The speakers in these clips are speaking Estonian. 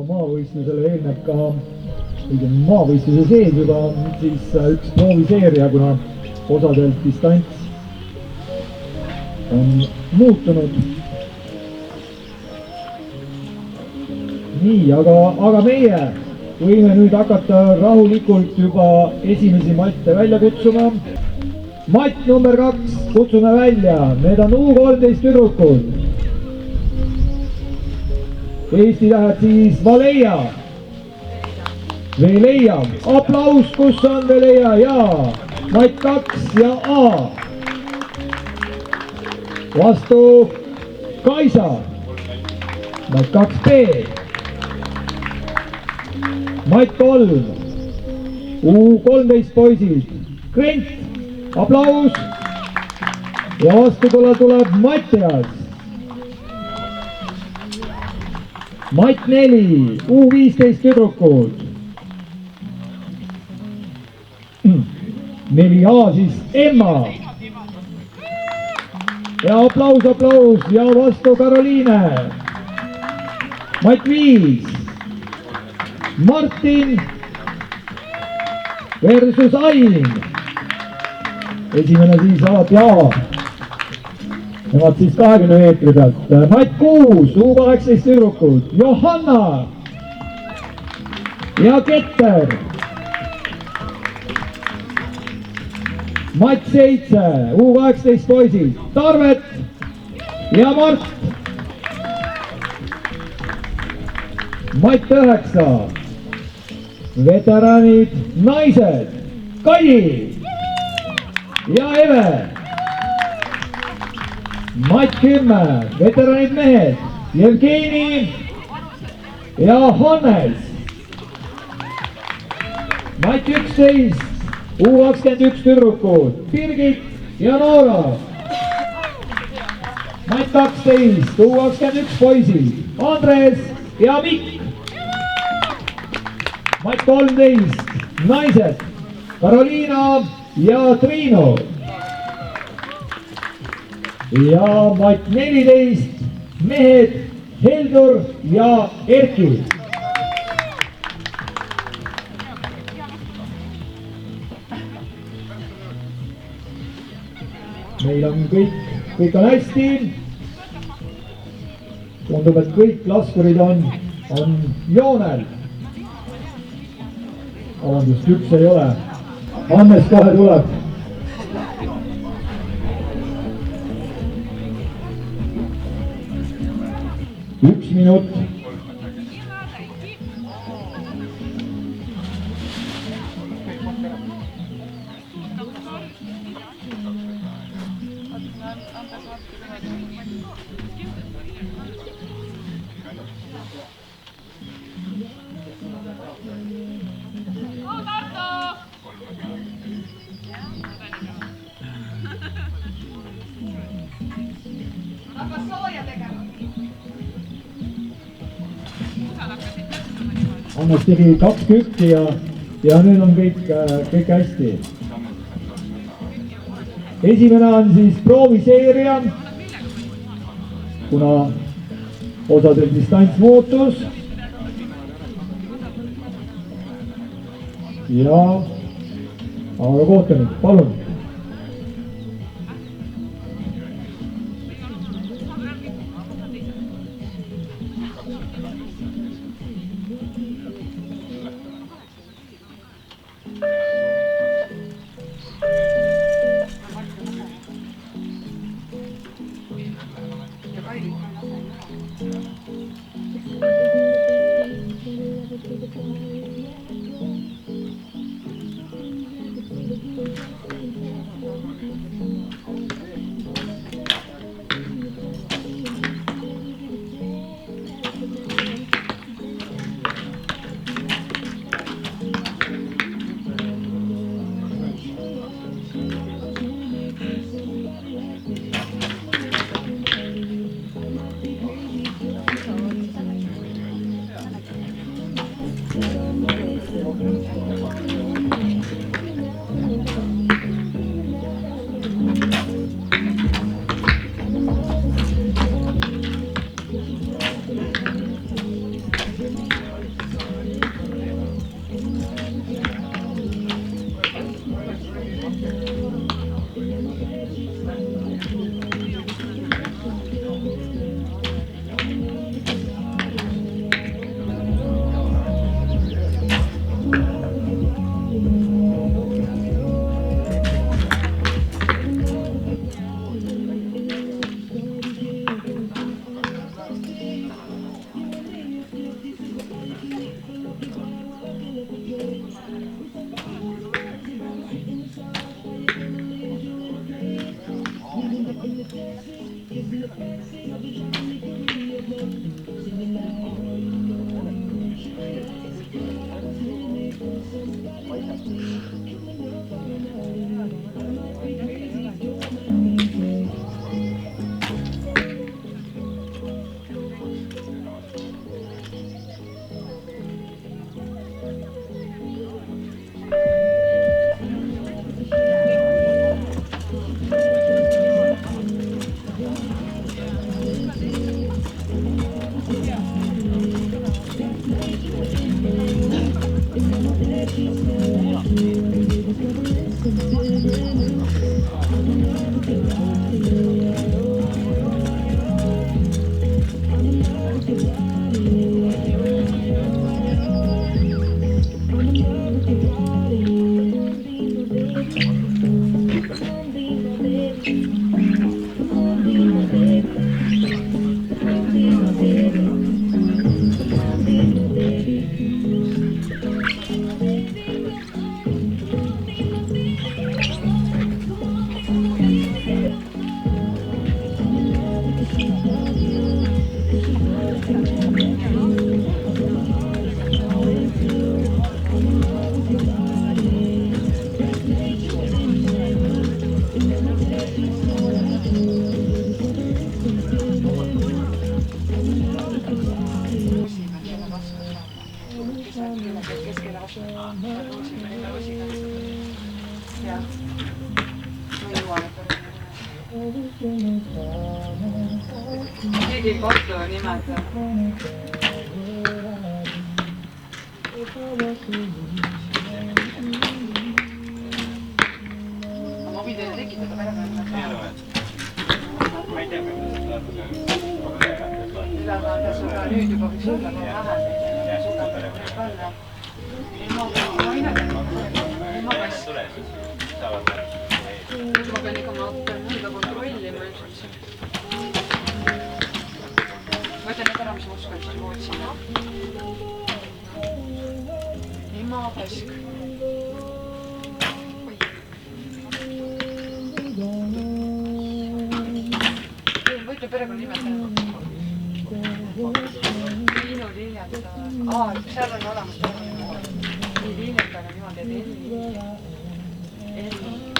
maavõistlusele eelneb ka maavõistluse sees juba siis üks prooviseeria, kuna osadelt distants on muutunud. Nii, aga meie võime nüüd hakata rahulikult juba esimesi matte välja kutsuma. Matt number 2 kutsume välja, need on U13 tüdrukud. Eesti tähed siis Valeia. Veleia, aplaus, kus on Veleia, jaa. Matt 2 ja A. Vastu Kaisa. Matt 2B. Matt 3. U13 poisid. Krent, aplaus. Ja vastu tuleb Mattias. Matt 4, U15 tüdrukud. 4A siis Emma. Ja aplaus ja vastu Karoliine. Matt 5. Martin versus Ain. Esimene siis alati A. Nemad siis 20 meetri pealt. Matt 6, U18 tüdrukud. Johanna ja Ketter. Matt 7, U18 poisid. Tarvet ja Mart. Matt 9, veteranid naised. Kai ja Eve. Matt 10, veteranid mehed. Jevgeni ja Hannes. Matt 11, U21 tüdrukud. Birgit ja Noora. Matt 12, U21 poisid. Andres ja Mikk. Matt 13, naised. Karoliina ja Triinu. Ja Matt 14, mehed. Heldur ja Erki. Meil on kõik on hästi. Tundub, et kõik laskurid on joonel. Vabandust, üks ei ole. Hannes kohe tuleb. Üks minut. Hannes tegi 2 kükki ja nüüd on kõik hästi. Esimene on siis prooviseeria, kuna osadel distants muutus. Ja aga kohtunik, palun. keegi kohtu nimetada. Ma võin teile tekitada perekonda. Ma ei tea, kuidas seda nüüd juba võiks olla, kui vähem suudab panna. Ma ei näe, ma pass. Ma pean ikka mõnda kontrollima ilmselt. Ma ütlen nüüd ära, mis ma oskan siis otsida. Ema pask. Võite perekonna nimetada. Liinu Liljata. Seal on olemas perekonna nimetada. Liljata on niimoodi, et Elli.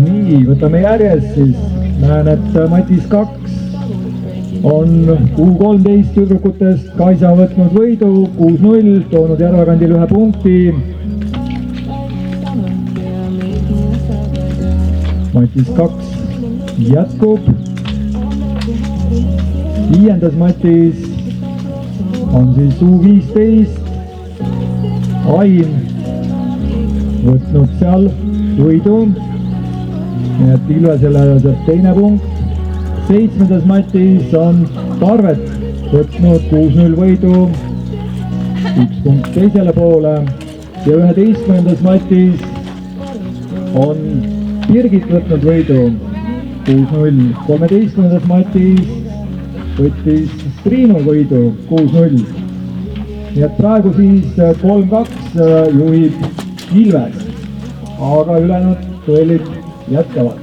Nii, võtame järjest siis. Näen, et Matis 2 on U13 tüdrukutest Kaisa võtnud võidu 6-0, toonud Järvakandil 1 punkti. Matis 2 jätkub. 5. Matis on siis U15. Ain võtnud seal võidu. Nii et Ilvesele saab 2 punkt. 7. Matis on Tarvet võtnud 6-0 võidu. 1 punkt teisele poole. Ja 11. Matis on Birgit võtnud võidu 6-0. 13. Matis võttis Triinu võidu 6-0. Nii et praegu siis 3-2 juhib Ilves, aga ülejäänud duellid jätkavad.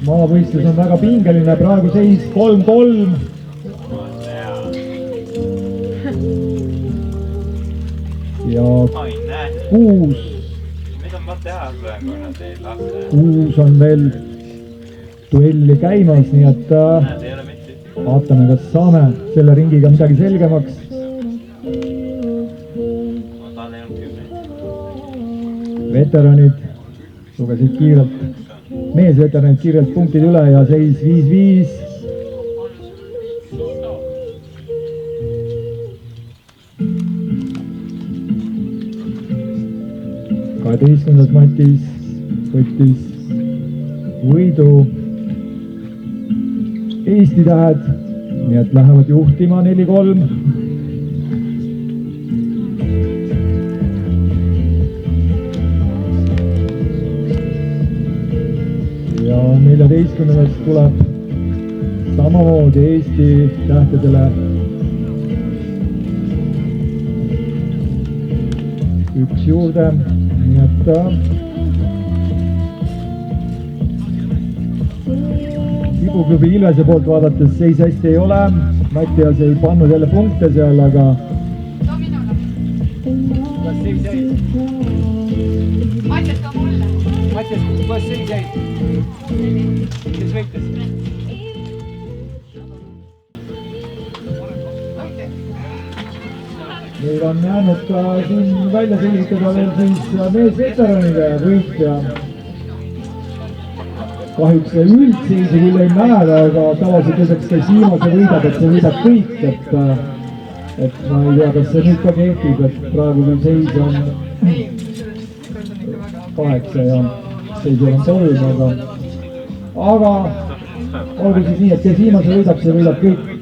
Maavõistlus on väga pingeline, praegu seis 3-3. Ja 6 on veel duelli käimas, nii et vaatame, kas saame selle ringiga midagi selgemaks. Veteranid lugesid kiirelt. Meesveteranid kiirelt punktid üle ja seis 5-5. Kaheteistkümnes Matis võttis võidu Eesti Tähed, nii et lähevad juhtima 4-3. 14. tuleb samamoodi Eesti tähtedele üks juurde, nii et Vibuklubi Ilvese poolt vaadates seis hästi ei ole. Mattias ei pannud jälle punkte seal, aga Kuidas seis jäi? Mattias, too mulle. Mattias, kuidas seis jäi? Kes võitis? meil on jäänud ka siin välja selgitada veel siis meesveteranide võitja. Kahjuks see üldseisu küll ei määra, aga tavaliselt ütleks, kes viimase võidab, et see võidab kõik, et ma ei tea, kas see nüüd ka kehtib, et praegu küll seis on 8 ja seis on 3, aga olgu siis nii, et kes viimase võidab, see võidab kõik.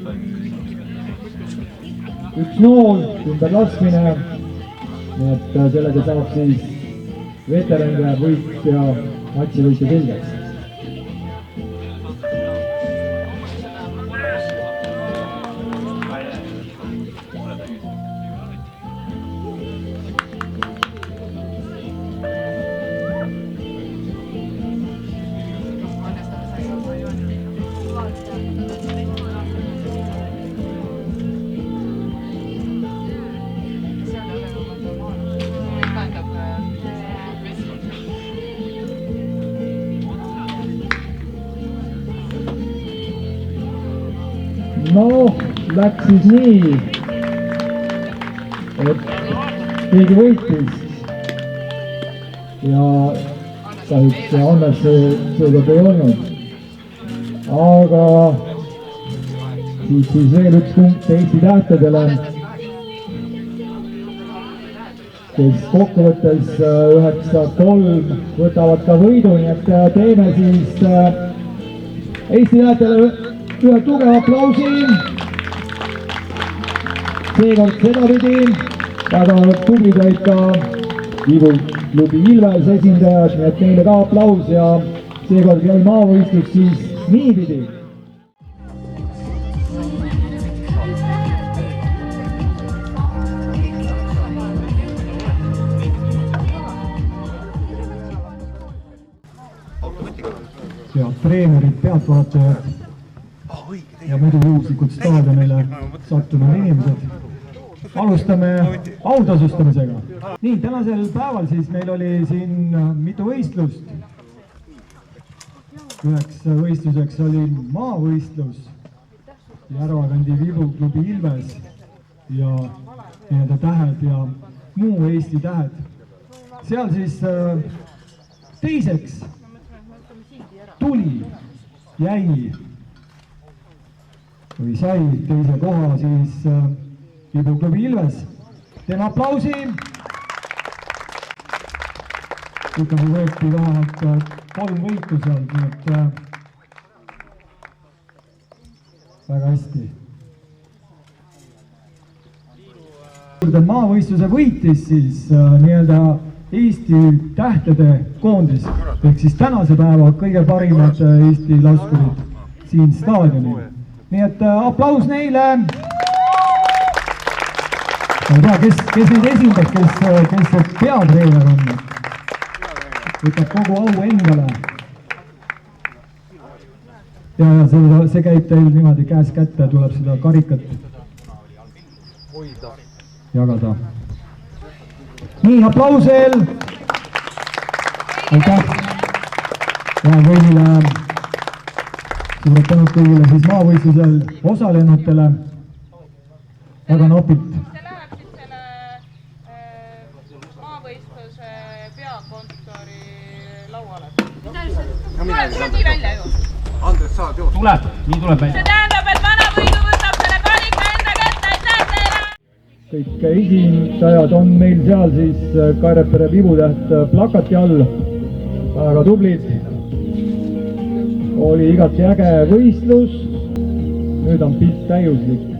Üks nool, ümber laskmine, nii et sellega saab siis veteranide võitja, matši võitja selgeks. No, läks siis nii, et keegi võitis ja kahjuks Annes seekord ei olnud. Aga siis veel üks punkt Eesti tähtedele, kes kokkuvõttes 9-3 võtavad ka võidu, nii et teeme siis Eesti tähtedele ühe tugeva aplausi. Seekord sedapidi väga tublid olid ka Vibuklubi Ilves esindajad, nii et neile ka aplaus ja seekord jäi maavõistlus siis niipidi. Head treenerid, pealtvaatajad ja muidu juhuslikult staadionile sattunud inimesed. Alustame autasustamisega. Nii, tänasel päeval siis meil oli siin mitu võistlust. Üheks võistluseks oli maavõistlus Järvakandi Vibuklubi Ilves ja nii-öelda tähed ja muu Eesti tähed. Seal siis teiseks jäi või sai teise koha siis Vibuklubi Ilves. Teeme aplausi. Ikkagi võeti vähemalt 3 võitu seal, nii et väga hästi. Maavõistluse võitis siis nii-öelda Eesti tähtede koondis, ehk siis tänase päeva kõige parimad Eesti laskurid siin staadionil. Nii et aplaus neile. Ma ei tea, kes neid esindab, kes see peatreener on. Võtab kogu au endale. Ja see käib teil niimoodi käes kätte, tuleb seda karikat jagada. Nii, aplaus veel. Aitäh. Ja kõigile suured tänud kõigile siis maavõistlusel osalenutele. Väga napilt. See läheb siis selle maavõistluse peakontori lauale. Tuleb nii välja ju. Andres, saad joosta? Tuleb, nii tuleb välja. See tähendab, et vanavõidu võtab selle karika enda kätte, aitäh teile! Kõik esindajad on meil seal siis Kairepere Vibutäht plakati all. Väga tublid. Oli igati äge võistlus. Nüüd on pilt täiuslik.